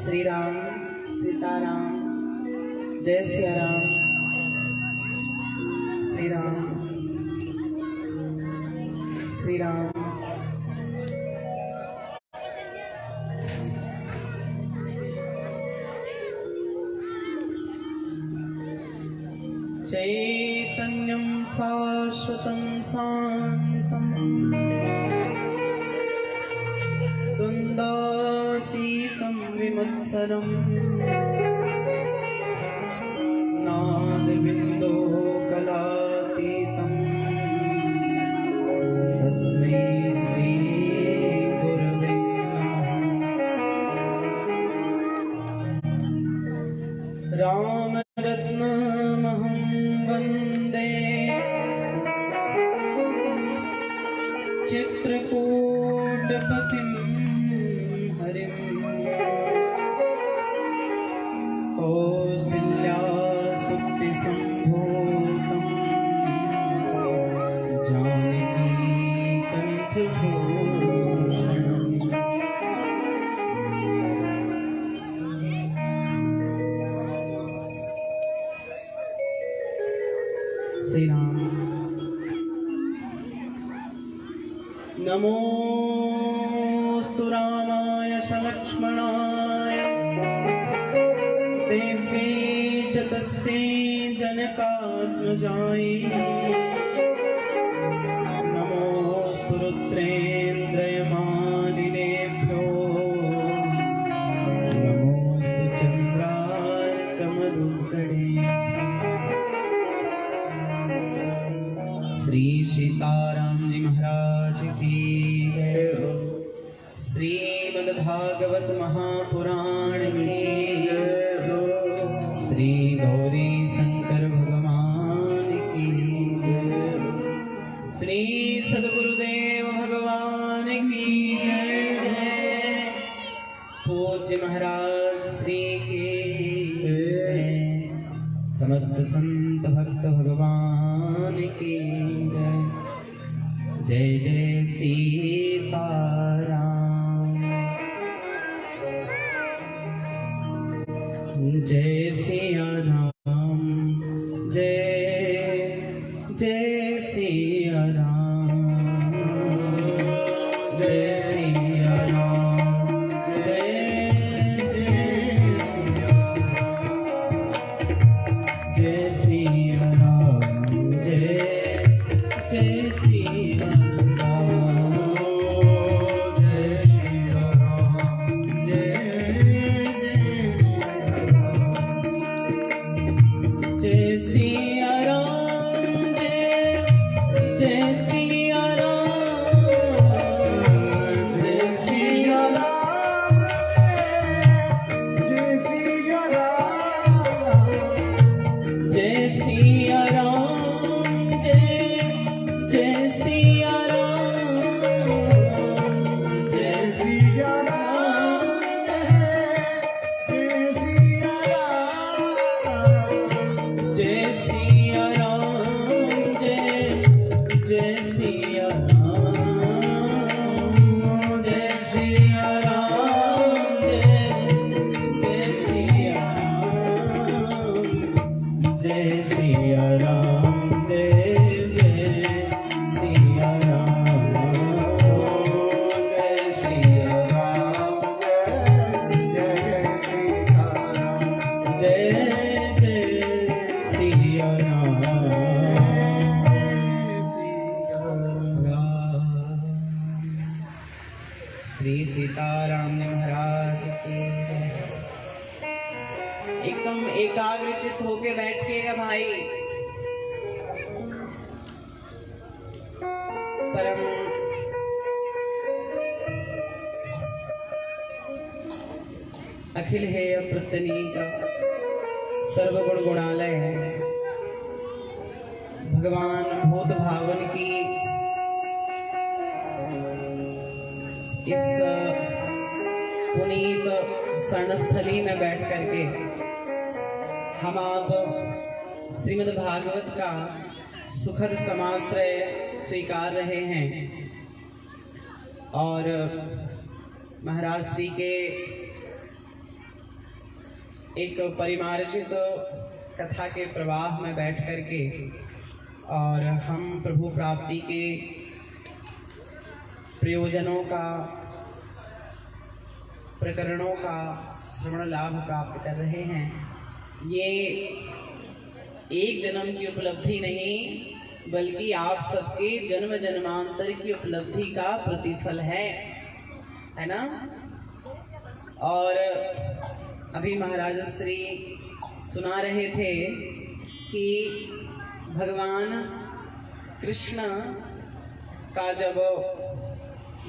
श्री राम सीताराम जय सिया राम। श्री राम श्री राम। चैतन्यं शाश्वतं शान्तं द्वन्द्वातीतं विमत्सरम् नादबिन्दो कलातीतं तस्मै श्री गुरवे नमः। रामरत्नमहं वन्दे चित्रकूटपतिं हरिं कौसल्यासुप्तिसम्भूतं जानकीकण्ठभूषणम्। श्री राम। नमोस्तु रामाय सलक्ष्मणाय देव्यै च तस्यै जनकात्मजायै। नमोस्तु रुद्रेन्द्रयमानिनेभ्यो नमोस्तु चन्द्रार्कमरुद्गणे। श्री सीताराम जी महाराज की जय हो। श्रीमद्भागवत महापुराण की जय हो। श्री गौरी शंकर भगवान की जय। श्री सद्गुरुदेव भगवान की जय। पूज्य महाराज श्री की जय। समस्त संत भक्त भगवान की जय। जय जय सीताराम जय सिया राम जय जय सिया राम जय सिया राम जय जय सिया जय सिया राम जय जय सिया श्री सीताराम महाराज की जय। एकदम एकाग्रचित होके बैठिएगा भाई। परम अखिल है अप्रतनीक सर्वगुण गुणालय है भगवान भूत भावन की इस पुनीत शरणस्थली में बैठ करके हम आप श्रीमद् भागवत का सुखद समाश्रय स्वीकार रहे हैं और महाराज श्री के एक परिमार्जित कथा के प्रवाह में बैठ करके और हम प्रभु प्राप्ति के प्रयोजनों का, प्रकरणों का श्रवण लाभ प्राप्त कर रहे हैं। ये एक जन्म की उपलब्धि नहीं बल्कि आप सबके जन्म जन्मांतर की उपलब्धि का प्रतिफल है ना। और अभी महाराज श्री सुना रहे थे कि भगवान कृष्ण का जब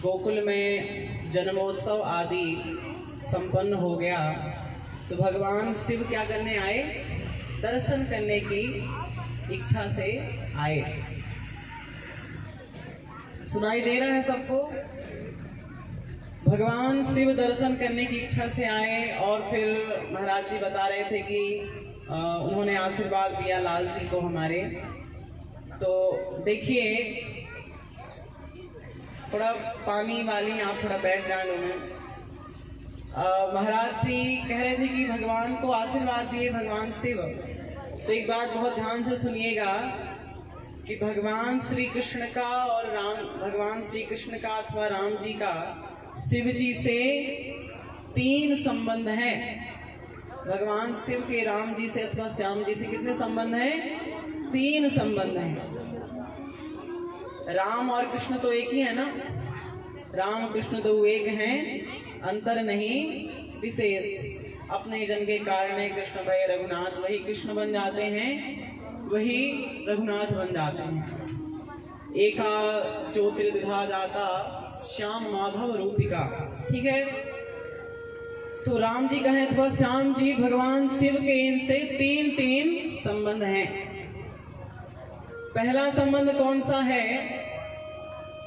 गोकुल में जन्मोत्सव आदि संपन्न हो गया तो भगवान शिव क्या करने आए? दर्शन करने की इच्छा से आए। सुनाई दे रहा है सबको? भगवान शिव दर्शन करने की इच्छा से आए और फिर महाराज जी बता रहे थे कि उन्होंने आशीर्वाद दिया लाल जी को हमारे। तो देखिए, थोड़ा पानी वाली आप थोड़ा बैठ जाए में। महाराज श्री कह रहे थे कि भगवान को आशीर्वाद दिए भगवान शिव। तो एक बात बहुत ध्यान से सुनिएगा कि भगवान श्री कृष्ण का और भगवान श्री कृष्ण का अथवा राम जी का शिव जी से 3 संबंध हैं। भगवान शिव के राम जी से अथवा श्याम जी से कितने संबंध हैं? 3 संबंध हैं। राम और कृष्ण तो एक ही है ना, राम कृष्ण तो एक हैं, अंतर नहीं विशेष। अपने जन के कारण कृष्ण भय रघुनाथ, वही कृष्ण बन जाते हैं, वही रघुनाथ बन जाते हैं। एका ज्योतिर्विधा जाता श्याम माधव रूपिका। ठीक है, तो राम जी का है अथवा श्याम जी, भगवान शिव के इनसे 3 संबंध हैं। पहला संबंध कौन सा है?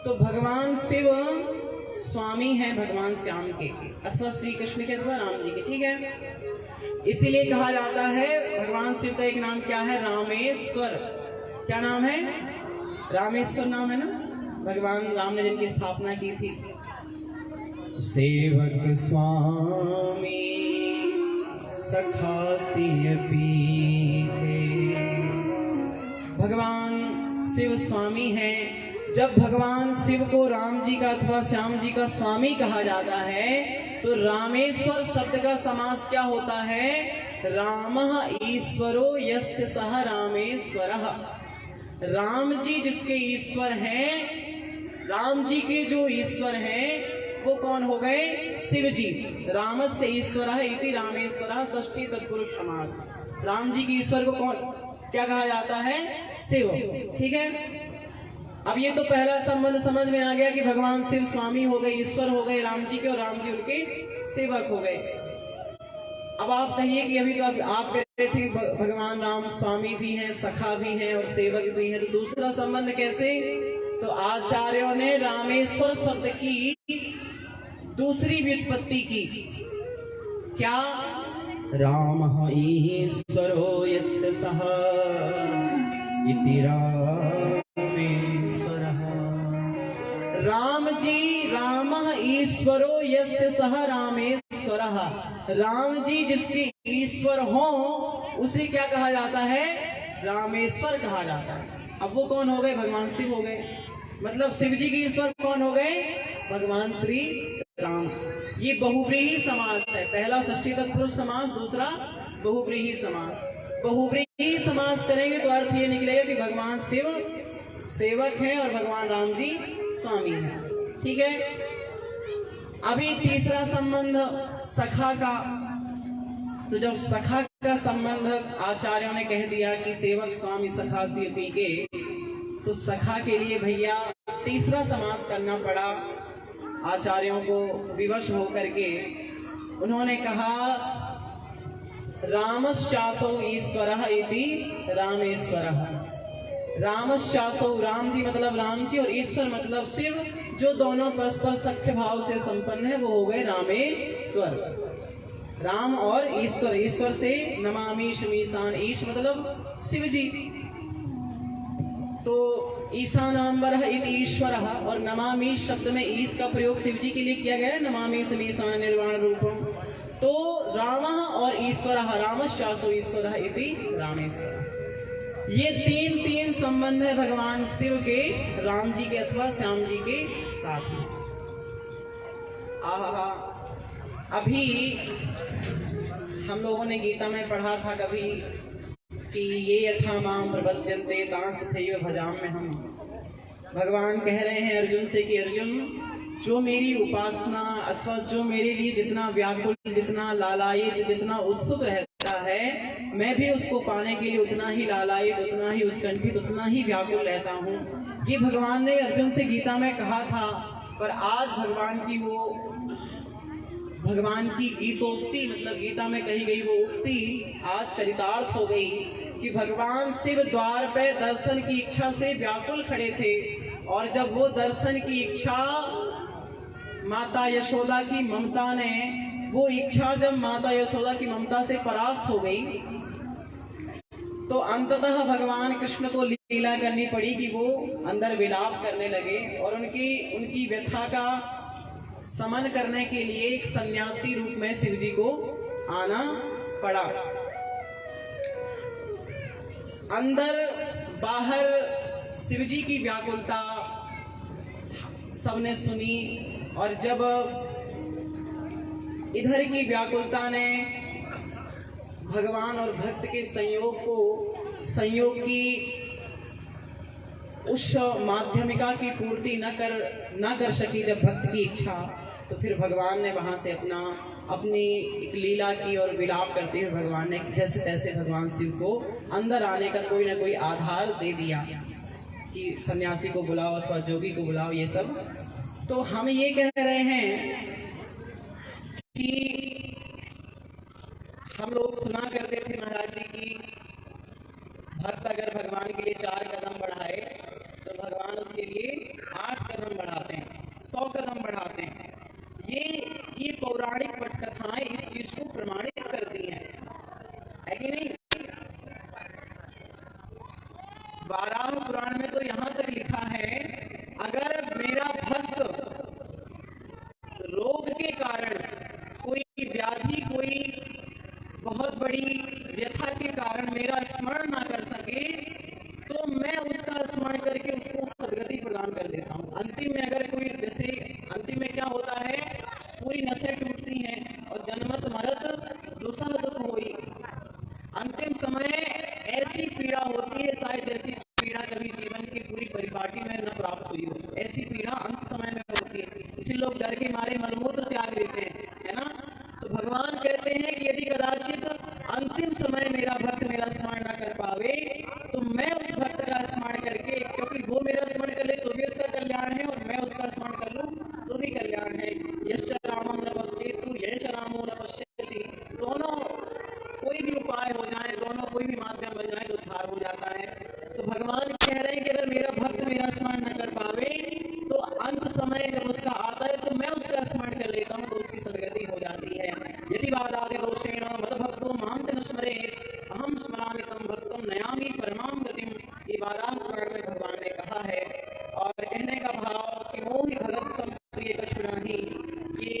तो भगवान शिव स्वामी हैं भगवान श्याम के अथवा श्री कृष्ण के अथवा राम जी के। ठीक है, इसीलिए कहा जाता है भगवान शिव का एक नाम क्या है? रामेश्वर। क्या नाम है? रामेश्वर नाम है ना, भगवान राम ने जिनकी स्थापना की थी। सेवक स्वामी सखा सिय पीके। भगवान शिव स्वामी हैं। जब भगवान शिव को राम जी का अथवा श्याम जी का स्वामी कहा जाता है तो रामेश्वर शब्द का समास क्या होता है? रामः ईश्वरो यस्य सह रामेश्वरः। राम जी जिसके ईश्वर हैं, राम जी के जो ईश्वर हैं वो कौन हो गए? शिव जी। रामस्य ईश्वरः इति रामेश्वरः षष्ठी तत्पुरुष समास। राम जी के ईश्वर को कौन क्या कहा जाता है? शिव। ठीक है, अब ये तो पहला संबंध समझ में आ गया कि भगवान शिव स्वामी हो गए, ईश्वर हो गए राम जी के, और राम जी उनके सेवक हो गए। अब आप कहिए कि अभी तो आप कह रहे थे भगवान राम स्वामी भी हैं, सखा भी हैं और सेवक भी हैं, तो दूसरा संबंध कैसे? तो आचार्यों ने रामेश्वर शब्द की दूसरी व्युत्पत्ति की। क्या? रामः ईश्वरो यस्य सः इति राम जी, रामः ईश्वरो यस्य सह रामेश्वरः। राम जी जिसके ईश्वर हो उसे क्या कहा जाता है? रामेश्वर कहा जाता है। अब वो कौन हो गए? भगवान शिव हो गए। मतलब शिव जी के ईश्वर कौन हो गए? भगवान श्री राम। ये बहुव्रीहि समास है। पहला षष्ठी तत्पुरुष समास, दूसरा बहुव्रीहि समास। बहुव्रीहि समास करेंगे तो अर्थ ये निकलेगा कि भगवान शिव सेवक हैं और भगवान राम जी स्वामी हैं। ठीक है, अभी तीसरा संबंध सखा का। तो जब सखा का संबंध आचार्यों ने कह दिया कि सेवक स्वामी सखा सिय पीके, तो सखा के लिए भैया तीसरा समास करना पड़ा। आचार्यों को विवश होकर के उन्होंने कहा रामश्चासौ ईश्वरः इति रामेश्वरः। रामश्चासौ, राम जी मतलब राम जी और ईश्वर मतलब शिव, जो दोनों परस्पर सख्य भाव से संपन्न है वो हो गए रामेश्वर। राम और ईश्वर, ईश्वर से नमामि शमीशान, ईश मतलब शिव जी। तो ईशानाम्बरः इति ईश्वरः, और नमामि शब्द में ईश का प्रयोग शिव जी के लिए किया गया है, नमामि समीशान निर्वाण रूपम। तो रामः और ईश्वरः, रामश्चासो ईश्वरः इति रामेश्वर, ये तीन संबंध है भगवान शिव के राम जी के अथवा श्याम जी के साथ में। आहा, अभी हम लोगों ने गीता में पढ़ा था कभी कि ये यथा माम प्रपद्यन्ते तांस तथैव भजाम्य हम। भगवान कह रहे हैं अर्जुन से कि अर्जुन, जो मेरी उपासना अथवा जो मेरे लिए जितना व्याकुल, जितना लालायित, जितना उत्सुक रहता है, मैं भी उसको पाने के लिए उतना ही लालायित, उतना ही उत्कंठित, उतना ही व्याकुल रहता हूँ। ये भगवान ने अर्जुन से गीता में कहा था, पर आज भगवान की गीतोक्ति, मतलब गीता में कही गई वो उक्ति आज चरितार्थ हो गई कि भगवान शिव द्वार पे दर्शन की इच्छा से व्याकुल खड़े थे, और जब वो दर्शन की इच्छा माता यशोदा की ममता ने, वो इच्छा जब माता यशोदा की ममता से परास्त हो गई, तो अंततः भगवान कृष्ण को लीला करनी पड़ी कि वो अंदर विलाप करने लगे, और उनकी व्यथा का समन करने के लिए एक सन्यासी रूप में शिव जी को आना पड़ा। अंदर बाहर शिव जी की व्याकुलता सबने सुनी, और जब इधर की व्याकुलता ने भगवान और भक्त के संयोग की उस माध्यमिका की पूर्ति न कर सकी जब भक्त की इच्छा, तो फिर भगवान ने वहां से अपनी एक लीला की, और विलाप करते हुए भगवान ने जैसे तैसे भगवान शिव को अंदर आने का कोई ना कोई आधार दे दिया कि सन्यासी को बुलाओ अथवा जोगी को बुलाओ, ये सब। तो हम ये कह रहे हैं कि हम लोग सुना करते थे महाराज जी की भक्त अगर भगवान के लिए 4 कदम बढ़ाए तो भगवान उसके लिए 8 कदम बढ़ाते हैं, 100 कदम बढ़ाते हैं। ये पौराणिक पटकथाएं इस चीज को प्रमाणित करती हैं, है कि नहीं? वाराह पुराण में तो यहां तक लिखा है, अगर मेरा भक्त रोग के कारण, कोई व्याधि, कोई बहुत बड़ी व्यथा के कारण मेरा स्मरण ना कर सके, तो मैं उसका स्मरण करके उसको सद्गति प्रदान कर देता हूँ। अंतिम में अगर कोई, जैसे अंतिम में क्या होता है, पूरी नसें टूटती हैं और जनमत मरत दूसरा दुख हुई। अंतिम समय ऐसी पीड़ा होती है, शायद ऐसी पीड़ा कभी जीवन की पूरी परिपाटी में न प्राप्त हुई हो, ऐसी पीड़ा अंत समय में होती है। इसी लोग डर के मारे मलमूत्र त्याग देते हैं, है ना? तो भगवान कहते हैं कि यदि कदाचित अंतिम समय मेरा भक्त मेरा स्मरण न कर पावे, तो मैं उस भक्त का स्मरण करके, क्योंकि वो मेरा स्मरण कर ले तो भी उसका कल्याण है, और मैं उसका स्मरण कर लूं तो भी कल्याण है। यश्च रामं न पश्येतु यश्च रामो न पश्यति, दोनों कोई भी उपाय हो जाए, दोनों कोई भी माध्यम बन जाए तो उद्धार हो जाता है। तो भगवान कह रहे हैं कि अगर मेरा भक्त मेरा स्मरण न कर पावे, तो अंत समय जब उसका आता है तो मैं उसका स्मरण कर लेता हूँ, तो उसकी सद्गति हो जाती है। यदि बाधादि दोषेण मद्भक्तो मां च न स्मरेत् अहं स्मरामि तं भक्तं नयामि परमां गतिं, ये वाराह पुराण में भगवान ने कहा है। और कहने का भाव कि मोहि भगत सम प्रिय कछु नाहि, कि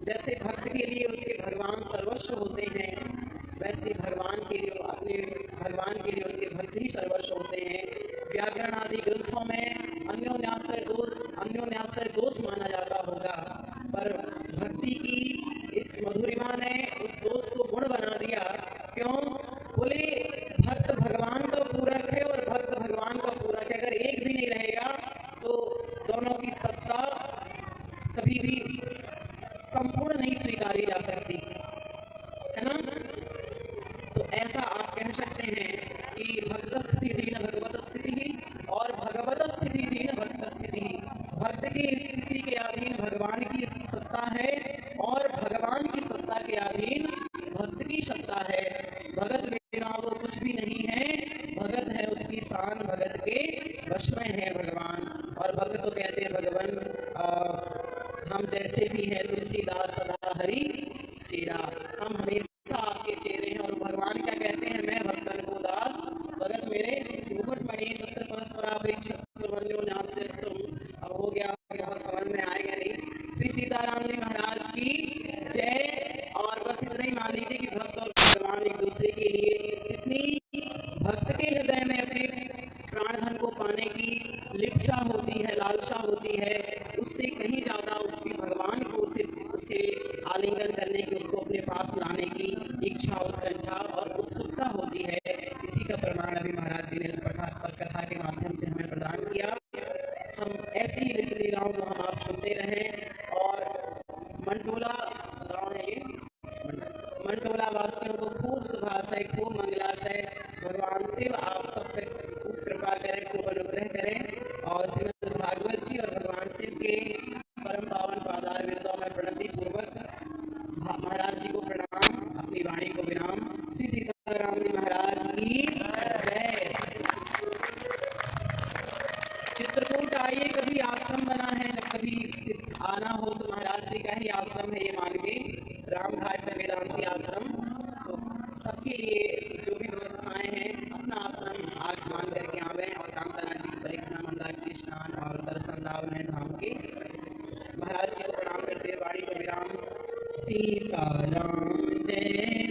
जैसे भक्त के लिए उसके भगवान सर्वस्व होते हैं, वैसे भगवान के लिए उनके भक्त ही सर्वस्व होते हैं। व्याकरण आदि ग्रंथों में अन्योन्याश्रय दोष माना जाता होगा, पर भक्ति की इस मधुरिमा ने उस दोष को गुण बना दिया। क्यों? बोले भक्त भगवान का पूरक है और भक्त भगवान का पूरक है, अगर एक भी नहीं रहेगा तो दोनों की सत्ता कभी भी संपूर्ण नहीं स्वीकारी जा सकती, है ना? तो ऐसा आप कह सकते हैं कि भक्त स्थिति दीन भगवत स्थिति, और भगवत स्थिति दीन भक्त स्थिति। भक्त की स्थिति के अधीन भगवान की सत्ता है, और भगवान की सत्ता के अधीन भक्त की सत्ता है। भगत बिना वो कुछ भी नहीं है, भगत है उसकी शान, भगत के वश में है भगवान। और भक्त तो कहते हैं भगवान हम जैसे भी हैं तुलसीदास सदा हरि चेरा, हम हमेशा आपके चेहरे हैं। और भगवान क्या कहते हैं, मैं भक्तन को दास, भगत मेरे मुकुट मणि तत्र परस्परा सीताराम जी महाराज की जय। और बस इतना ही मान लीजिए कि भक्त और भगवान एक दूसरे के लिए जितनी भक्त के हृदय में अपने प्राण धन को पाने की लिप्सा होती है, लालसा होती है, उससे कहीं ज्यादा उसकी भगवान को उसे आलिंगन करने की, उसको अपने पास लाने की इच्छा, उत्कंठा और उत्सुकता होती है। इसी का प्रमाण अभी महाराज जी ने इस कथा के माध्यम से हमें प्रदान किया। हम ऐसी ही रीति लीलाओं को हम आप सुनते रहें। और मंटोला गाँव है ये, मंटोला वासियों को खूब शुभाशय, खूब मंगलाशय। भगवान शिव आप सब पे खूब कृपा करें, खूब अनुग्रह करें। और श्रीमद् भागवत जी और भगवान शिव के परम पावन पादार विंदों में प्रणति पूर्वक महाराज जी को प्रणाम, अपनी वाणी को विराम। श्री सीताराम जी महाराज की जय। चित्रकूट आइए, कभी आश्रम बना है, जब कभी आना हो तो महाराज जी का ही आश्रम है ये मान के, रामघाट में वेदांती आश्रम। तो सबके लिए जो भी व्यवस्थाएं हैं अपना आश्रम आग मान करके आवे और कामताना जी की परिक्रमा, मंदाकिनी स्नान और दर्शन लाभ ने धाम के। महाराज जी को प्रणाम करते हुए वाणी को विराम। सीताराम जय